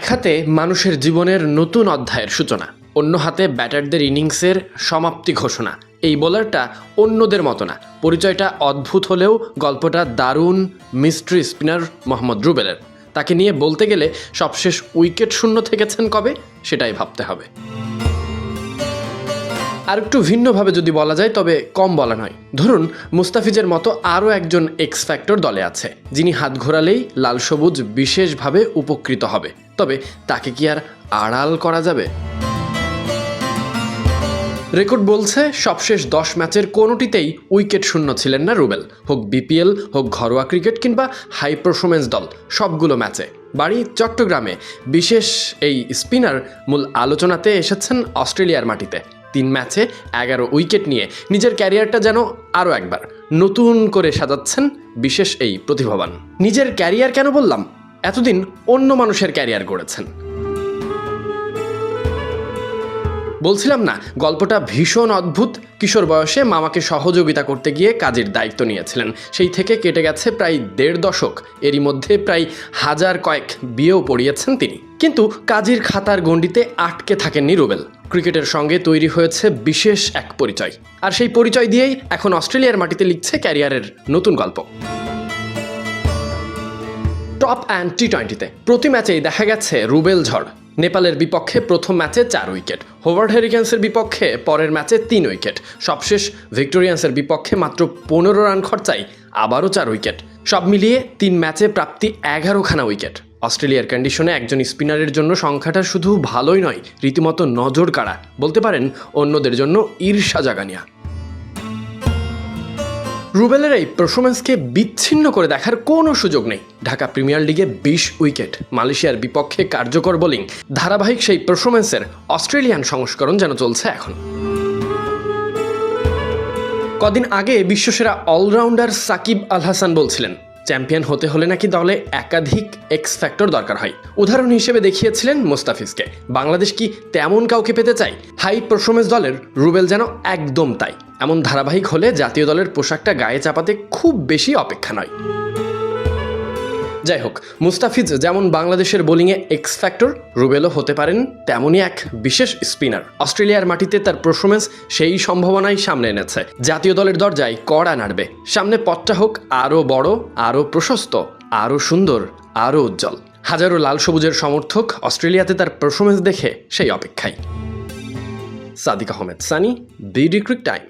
এক হাতে মানুষের জীবনের নতুন অধ্যায়ের সূচনা, অন্য হাতে ব্যাটারদের ইনিংসের সমাপ্তি ঘোষণা। এই বোলারটা অন্যদের মতো না, পরিচয়টা অদ্ভুত হলেও গল্পটা দারুণ। মিস্ট্রি স্পিনার মোহাম্মদ রুবেলের। তাকে নিয়ে বলতে গেলে সবশেষ উইকেট শূন্য থেকেছেন কবে, সেটাই ভাবতে হবে। আর একটু ভিন্নভাবে যদি বলা যায় তবে কম বলা নয়। ধরুন মুস্তাফিজের মতো আরও একজন এক্স ফ্যাক্টর দলে আছে, যিনি হাত ঘোরালেই লাল সবুজ বিশেষভাবে উপকৃত হবে। তবে তাকে কি আর আড়াল করা যাবে? রেকর্ড বলছে সবশেষ 10 ম্যাচের কোনোটিতেই উইকেট শূন্য ছিলেন না রুবেল। হোক বিপিএল, হোক ঘরোয়া ক্রিকেট কিংবা হাই পারফরমেন্স দল, সবগুলো ম্যাচে। বাড়ি চট্টগ্রামে। বিশেষ এই স্পিনার মূল আলোচনাতে এসেছেন অস্ট্রেলিয়ার মাটিতে। 3 ম্যাচে 11 উইকেট নিয়ে নিজের ক্যারিয়ারটা যেন আরও একবার নতুন করে সাজাচ্ছেন বিশেষ এই প্রতিভাবান। নিজের ক্যারিয়ার কেন বললাম? এতদিন অন্য মানুষের ক্যারিয়ার গড়েছেন। বলছিলাম না, গল্পটা ভীষণ অদ্ভুত। কিশোর বয়সে মামাকে সহযোগিতা করতে গিয়ে কাজের দায়িত্ব নিয়েছিলেন। সেই থেকে কেটে গেছে প্রায় 1.5 দশক। এরই মধ্যে প্রায় হাজার কয়েক বিয়েও পড়িয়েছেন তিনি। কিন্তু কাজের খাতার গণ্ডিতে আটকে থাকেননি রুবেল। ক্রিকেটের সঙ্গে তৈরি হয়েছে বিশেষ এক পরিচয়, আর সেই পরিচয় দিয়েই এখন অস্ট্রেলিয়ার মাটিতে লিখছে ক্যারিয়ারের নতুন গল্প। টপ অ্যান্ড টি20তে প্রতি ম্যাচেই দেখা গেছে রুবেল ঝড়। নেপালের বিপক্ষে প্রথম ম্যাচে 4 উইকেট, হোভার্ড হেরিকেন্সের বিপক্ষে পরের ম্যাচে 3 উইকেট, সবশেষ ভিক্টোরিয়ান্সের বিপক্ষে মাত্র 15 রান খরচায় আবারও 4 উইকেট। সব মিলিয়ে 3 ম্যাচে প্রাপ্তি 11খানা উইকেট। অস্ট্রেলিয়ার কন্ডিশনে একজন স্পিনারের জন্য সংখ্যাটা শুধু ভালোই নয়, রীতিমতো নজর কাড়া, বলতে পারেন অন্যদের জন্য ঈর্ষা জাগানিয়া। রুবেলের এই পারফরম্যান্সকে বিচ্ছিন্ন করে দেখার কোনো সুযোগ নেই। ঢাকা প্রিমিয়ার লিগে 20 উইকেট, মালয়েশিয়ার বিপক্ষে কার্যকর বোলিং, ধারাবাহিক সেই পারফরম্যান্সের অস্ট্রেলিয়ান সংস্করণ যেন চলছে এখন। কদিন আগে বিশ্বসেরা অলরাউন্ডার সাকিব আল হাসান বলছিলেন, চ্যাম্পিয়ন হতে হলে নাকি দলে একাধিক এক্স ফ্যাক্টর দরকার হয়। উদাহরণ হিসেবে দেখিয়েছিলেন মুস্তাফিজকে। বাংলাদেশ কি তেমন কাউকে পেতে চায়? হাই পারফরমেন্স দলের রুবেল যেন একদম তাই। এমন ধারাবাহিক হলে জাতীয় দলের পোশাকটা গায়ে চাপাতে খুব বেশি অপেক্ষা নয়। যাই হোক, মুস্তাফিজ যেমন বাংলাদেশের বোলিংয়ে এক্স ফ্যাক্টর, রুবেলও হতে পারেন তেমনই এক বিশেষ স্পিনার। অস্ট্রেলিয়ার মাটিতে তার পারফরমেন্স সেই সম্ভাবনাই সামনে এনেছে। জাতীয় দলের দরজায় কড়া নাড়বে। সামনে পথটা হোক আরও বড়, আরও প্রশস্ত, আরও সুন্দর, আরও উজ্জ্বল। হাজারো লাল সবুজের সমর্থক অস্ট্রেলিয়াতে তার পারফরমেন্স দেখে সেই অপেক্ষায়। Sadiq Ahmed Sunny, BD ক্রিক time.